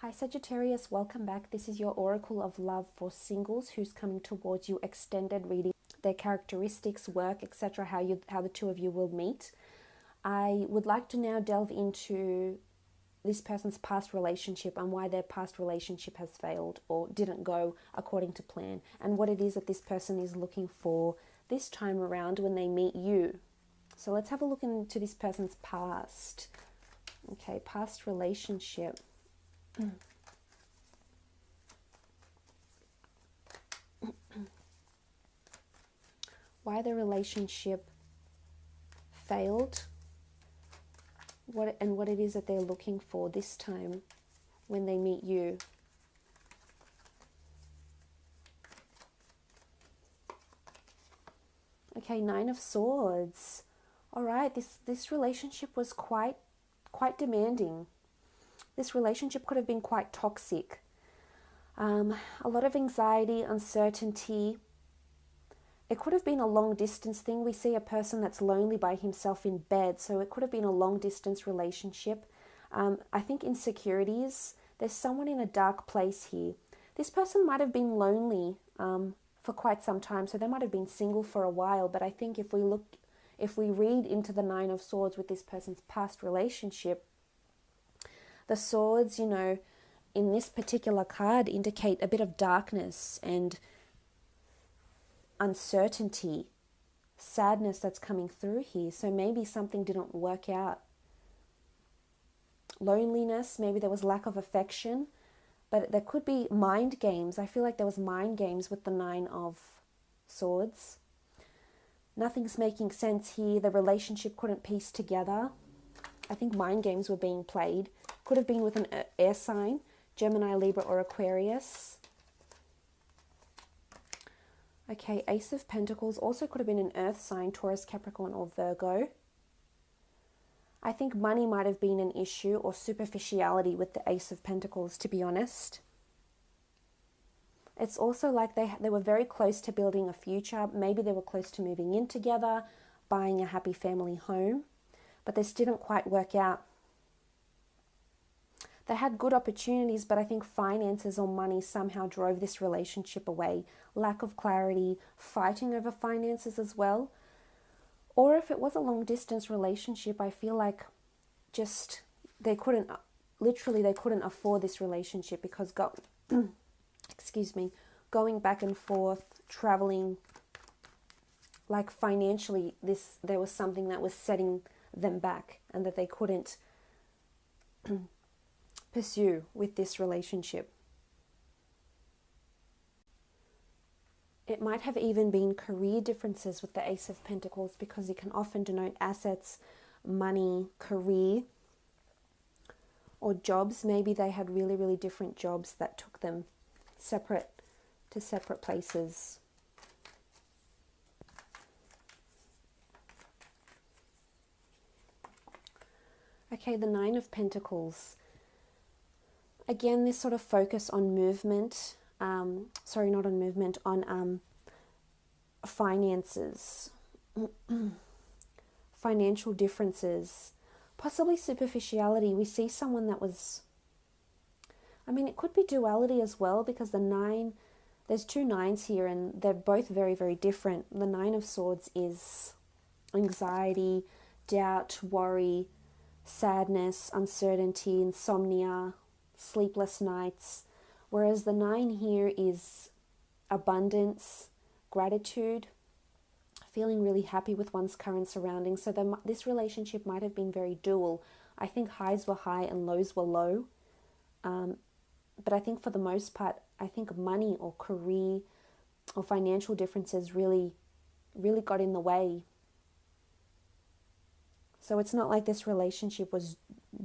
Hi Sagittarius, welcome back. This is your Oracle of Love for singles who's coming towards you, extended reading, their characteristics, work, etc., how the two of you will meet. I would like to now delve into this person's past relationship and why their past relationship has failed or didn't go according to plan, and what it is that this person is looking for this time around when they meet you. So let's have a look into this person's past. Okay, past relationship. Why the relationship failed, what it is that they're looking for this time when they meet you. Okay, Nine of Swords. All right, this relationship was quite demanding. This relationship could have been quite toxic. A lot of anxiety, uncertainty. It could have been a long distance thing. We see a person that's lonely by himself in bed, so it could have been a long distance relationship. I think insecurities. There's someone in a dark place here. This person might have been lonely for quite some time, so they might have been single for a while, but I think if we read into the Nine of Swords with this person's past relationship, the swords, in this particular card indicate a bit of darkness and uncertainty, sadness that's coming through here. So maybe something didn't work out. Loneliness, maybe there was lack of affection, but there could be mind games. I feel like there was mind games with the Nine of Swords. Nothing's making sense here. The relationship couldn't piece together. I think mind games were being played. Could have been with an air sign, Gemini, Libra, or Aquarius. Okay, Ace of Pentacles also could have been an earth sign, Taurus, Capricorn, or Virgo. I think money might have been an issue, or superficiality with the Ace of Pentacles, to be honest. It's also like they were very close to building a future. Maybe they were close to moving in together, buying a happy family home, but this didn't quite work out. They had good opportunities, but I think finances or money somehow drove this relationship away. Lack of clarity, fighting over finances as well. Or if it was a long distance relationship, I feel like just they couldn't afford this relationship because going back and forth, traveling, like financially, there was something that was setting them back and that they couldn't pursue with this relationship. It might have even been career differences with the Ace of Pentacles, because it can often denote assets, money, career, or jobs. Maybe they had really, really different jobs that took them separate places. Okay, the Nine of Pentacles. Again, this sort of focus on movement, on finances, financial differences, possibly superficiality. We see someone that was, it could be duality as well, because there's two nines here and they're both very, very different. The Nine of Swords is anxiety, doubt, worry, sadness, uncertainty, insomnia, sleepless nights, whereas the Nine here is abundance, gratitude, feeling really happy with one's current surroundings. So this relationship might have been very dual. I think highs were high and lows were low, but I think for the most part, I think money or career or financial differences really got in the way. So it's not like this relationship was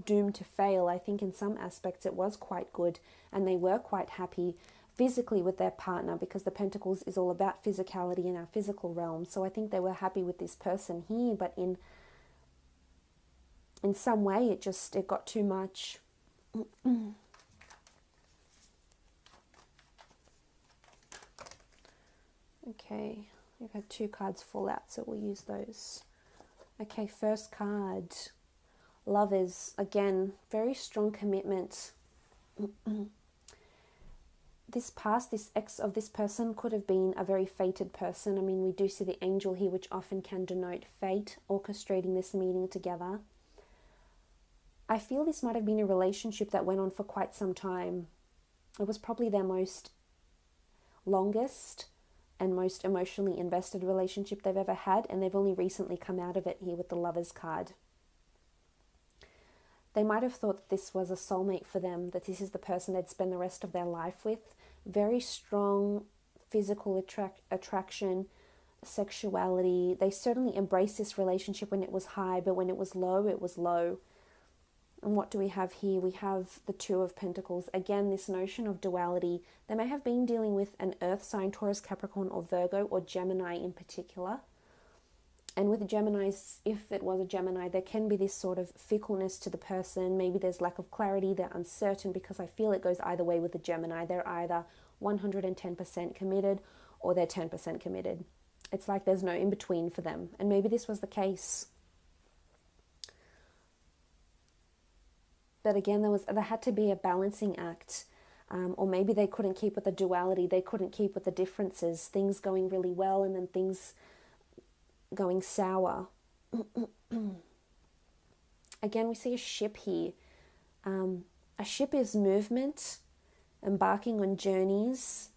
doomed to fail. I think in some aspects it was quite good and they were quite happy physically with their partner, because the Pentacles is all about physicality in our physical realm. So I think they were happy with this person here, but in some way it got too much. Okay, we've had two cards fall out, so we'll use those. Okay, first card. Lovers, again, very strong commitment. This past, this ex of this person could have been a very fated person. I mean, we do see the angel here, which often can denote fate, orchestrating this meeting together. I feel this might have been a relationship that went on for quite some time. It was probably their most longest and most emotionally invested relationship they've ever had, and they've only recently come out of it here with the Lovers card. They might have thought that this was a soulmate for them, that this is the person they'd spend the rest of their life with. Very strong physical attraction, sexuality. They certainly embraced this relationship when it was high, but when it was low, it was low. And what do we have here? We have the Two of Pentacles. Again, this notion of duality. They may have been dealing with an earth sign, Taurus, Capricorn, or Virgo, or Gemini in particular. And with Geminis, if it was a Gemini, there can be this sort of fickleness to the person. Maybe there's lack of clarity, they're uncertain, because I feel it goes either way with the Gemini. They're either 110% committed or they're 10% committed. It's like there's no in-between for them. And maybe this was the case. But again, there had to be a balancing act. Or maybe they couldn't keep with the duality. They couldn't keep with the differences. Things going really well and then things going sour. Again, we see a ship here. A ship is movement, embarking on journeys,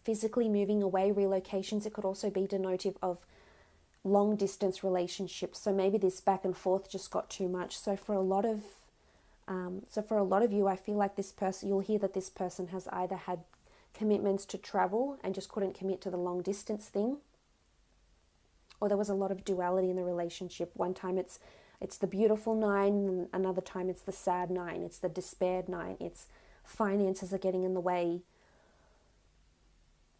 physically moving away, relocations. It could also be denotive of long distance relationships. So maybe this back and forth just got too much. So for a lot of you, I feel like this person, you'll hear that this person has either had commitments to travel and just couldn't commit to the long distance thing, or there was a lot of duality in the relationship. One time it's the beautiful 9, and another time it's the sad 9, it's the despaired 9, it's finances are getting in the way.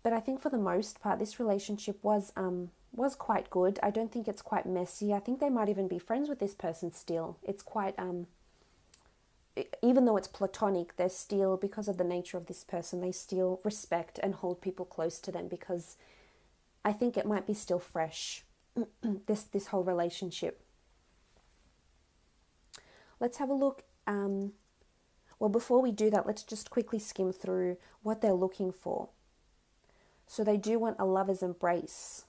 But I think for the most part, this relationship was quite good. I don't think it's quite messy. I think they might even be friends with this person still. It's quite, even though it's platonic, they're still, because of the nature of this person, they still respect and hold people close to them, because I think it might be still fresh, this whole relationship. Let's have a look. Well, before we do that, let's just quickly skim through what they're looking for. So they do want a lover's embrace.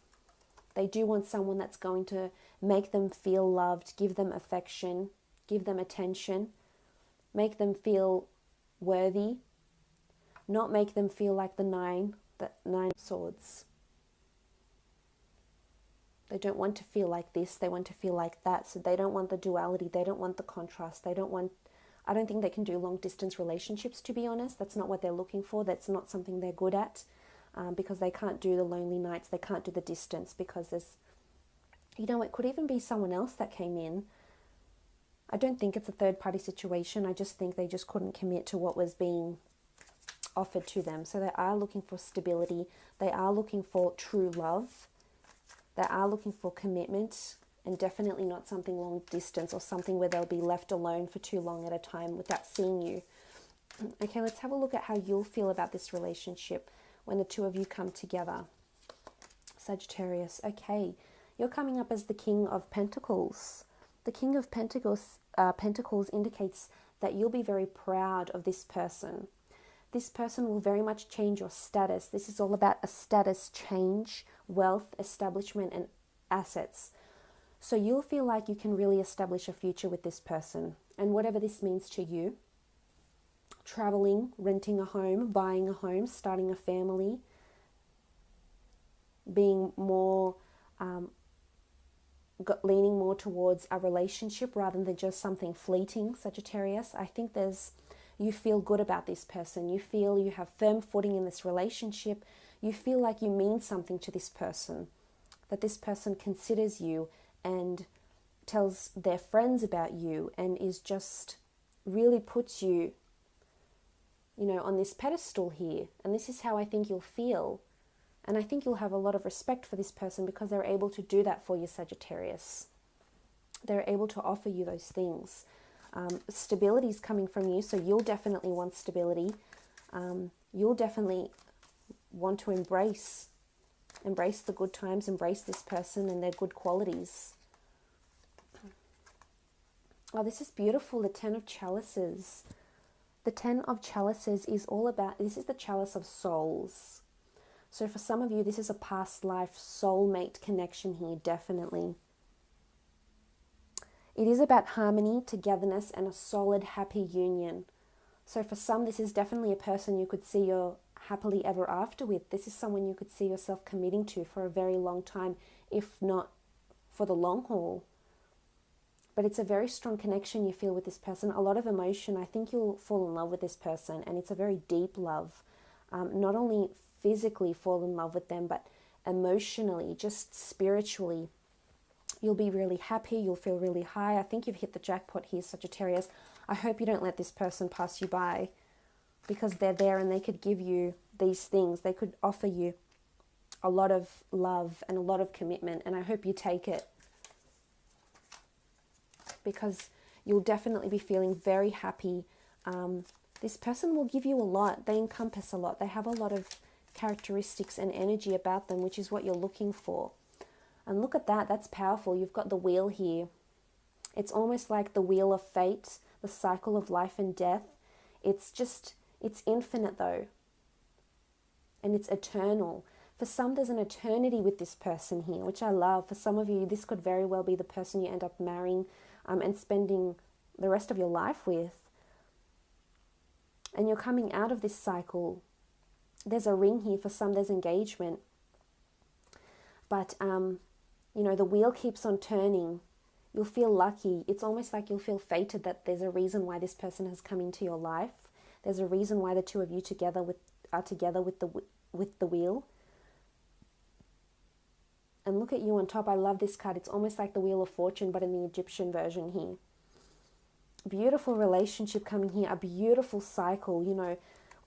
They do want someone that's going to make them feel loved, give them affection, give them attention, make them feel worthy, not make them feel like the nine of swords. They don't want to feel like this, they want to feel like that. So they don't want the duality, they don't want the contrast, I don't think they can do long distance relationships, to be honest. That's not what they're looking for. That's not something they're good at, because they can't do the lonely nights, they can't do the distance, because there's, it could even be someone else that came in. I don't think it's a third party situation. I just think they just couldn't commit to what was being offered to them. So they are looking for stability, they are looking for true love, they are looking for commitment, and definitely not something long distance or something where they'll be left alone for too long at a time without seeing you. Okay, let's have a look at how you'll feel about this relationship when the two of you come together. Sagittarius, okay, you're coming up as the King of Pentacles. The King of Pentacles indicates that you'll be very proud of this person. This person will very much change your status. This is all about a status change, wealth, establishment, and assets. So you'll feel like you can really establish a future with this person. And whatever this means to you, traveling, renting a home, buying a home, starting a family, being more, leaning more towards a relationship rather than just something fleeting, Sagittarius. I think you feel good about this person. You feel you have firm footing in this relationship. You feel like you mean something to this person, that this person considers you and tells their friends about you, and is just really puts you, on this pedestal here. And this is how I think you'll feel. And I think you'll have a lot of respect for this person because they're able to do that for you, Sagittarius. They're able to offer you those things. Stability is coming from you, so you'll definitely want stability. You'll definitely want to embrace the good times, embrace this person and their good qualities. Oh, this is beautiful, the 10 of Chalices. The Ten of Chalices is all about, this is the chalice of souls. So for some of you, this is a past life soulmate connection here, definitely. It is about harmony, togetherness, and a solid, happy union. So for some, this is definitely a person you could see your happily ever after with. This is someone you could see yourself committing to for a very long time, if not for the long haul. But it's a very strong connection you feel with this person, a lot of emotion. I think you'll fall in love with this person, and it's a very deep love. Not only physically fall in love with them, but emotionally, just spiritually. You'll be really happy, you'll feel really high. I think you've hit the jackpot here, Sagittarius. I hope you don't let this person pass you by, because they're there and they could give you these things. They could offer you a lot of love and a lot of commitment, and I hope you take it, because you'll definitely be feeling very happy. This person will give you a lot. They encompass a lot. They have a lot of characteristics and energy about them, which is what you're looking for. And look at that. That's powerful. You've got the wheel here. It's almost like the wheel of fate, the cycle of life and death. It's infinite though. And it's eternal. For some, there's an eternity with this person here, which I love. For some of you, this could very well be the person you end up marrying and spending the rest of your life with. And you're coming out of this cycle. There's a ring here. For some, there's engagement. But, you know, the wheel keeps on turning. You'll feel lucky. It's almost like you'll feel fated that there's a reason why this person has come into your life. There's a reason why the two of you are together with the wheel. And look at you on top. I love this card. It's almost like the Wheel of Fortune, but in the Egyptian version here. Beautiful relationship coming here. A beautiful cycle. You know,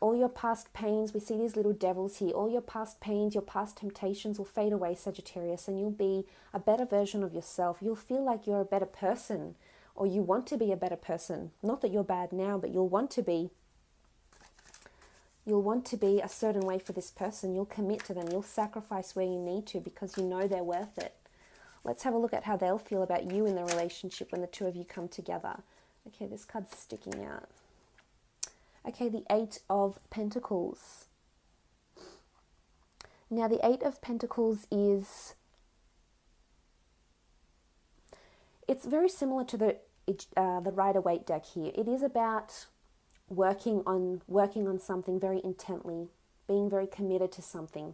all your past pains. We see these little devils here. All your past pains, your past temptations will fade away, Sagittarius, and you'll be a better version of yourself. You'll feel like you're a better person, or you want to be a better person. Not that you're bad now, but you'll want to be. You'll want to be a certain way for this person. You'll commit to them. You'll sacrifice where you need to because you know they're worth it. Let's have a look at how they'll feel about you in the relationship when the two of you come together. Okay, this card's sticking out. Okay, the Eight of Pentacles. Now, the Eight of Pentacles is... It's very similar to the Rider-Waite deck here. It is about working on something very intently, being very committed to something.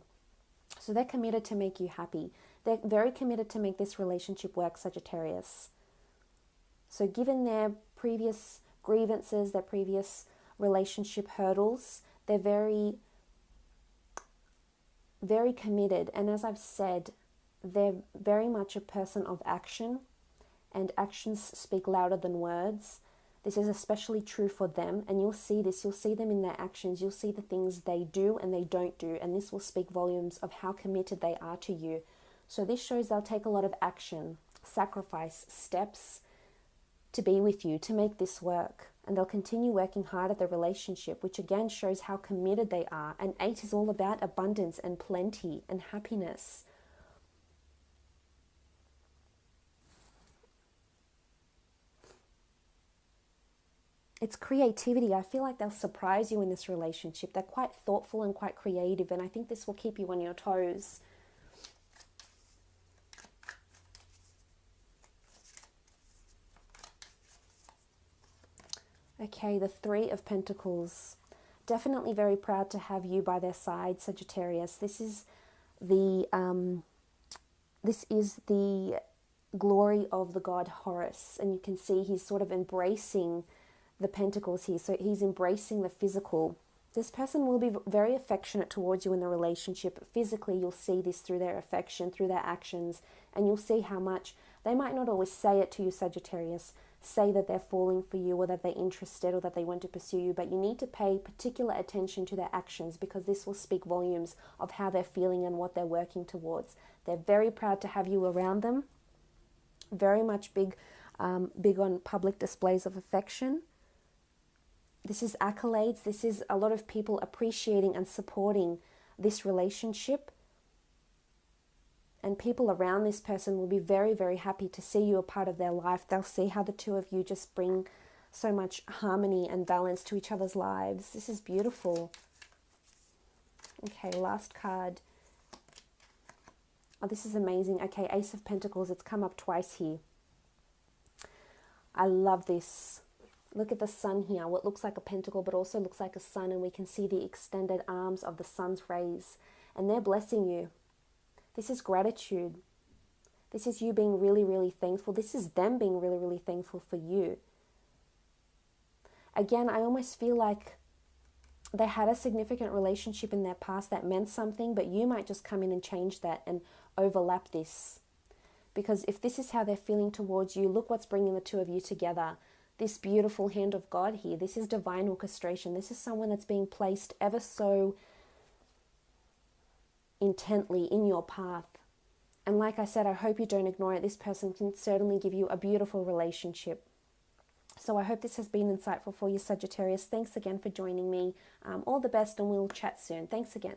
So they're committed to make you happy. They're very committed to make this relationship work, Sagittarius. So given their previous grievances, their previous relationship hurdles, they're very, very committed. And as I've said, they're very much a person of action, and actions speak louder than words. This is especially true for them, and you'll see this. You'll see them in their actions. You'll see the things they do and they don't do, and this will speak volumes of how committed they are to you. So this shows they'll take a lot of action, sacrifice, steps to be with you, to make this work. And they'll continue working hard at the relationship, which again shows how committed they are. And 8 is all about abundance and plenty and happiness. It's creativity. I feel like they'll surprise you in this relationship. They're quite thoughtful and quite creative, and I think this will keep you on your toes. Okay, the Three of Pentacles. Definitely very proud to have you by their side, Sagittarius. This is the glory of the god Horus, and you can see he's sort of embracing the pentacles here. So he's embracing the physical. This person will be very affectionate towards you in the relationship. Physically, you'll see this through their affection, through their actions, and you'll see how much they might not always say it to you, Sagittarius, say that they're falling for you or that they're interested or that they want to pursue you, but you need to pay particular attention to their actions, because this will speak volumes of how they're feeling and what they're working towards. They're very proud to have you around them. Very much big on public displays of affection. This is accolades. This is a lot of people appreciating and supporting this relationship. And people around this person will be very, very happy to see you a part of their life. They'll see how the two of you just bring so much harmony and balance to each other's lives. This is beautiful. Okay, last card. Oh, this is amazing. Okay, Ace of Pentacles. It's come up twice here. I love this. Look at the sun here. What looks like a pentacle but also looks like a sun, and we can see the extended arms of the sun's rays, and they're blessing you. This is gratitude. This is you being really, really thankful. This is them being really, really thankful for you. Again, I almost feel like they had a significant relationship in their past that meant something, but you might just come in and change that and overlap this. Because if this is how they're feeling towards you, look what's bringing the two of you together. This beautiful hand of God here. This is divine orchestration. This is someone that's being placed ever so intently in your path. And like I said, I hope you don't ignore it. This person can certainly give you a beautiful relationship. So I hope this has been insightful for you, Sagittarius. Thanks again for joining me. All the best, and we'll chat soon. Thanks again.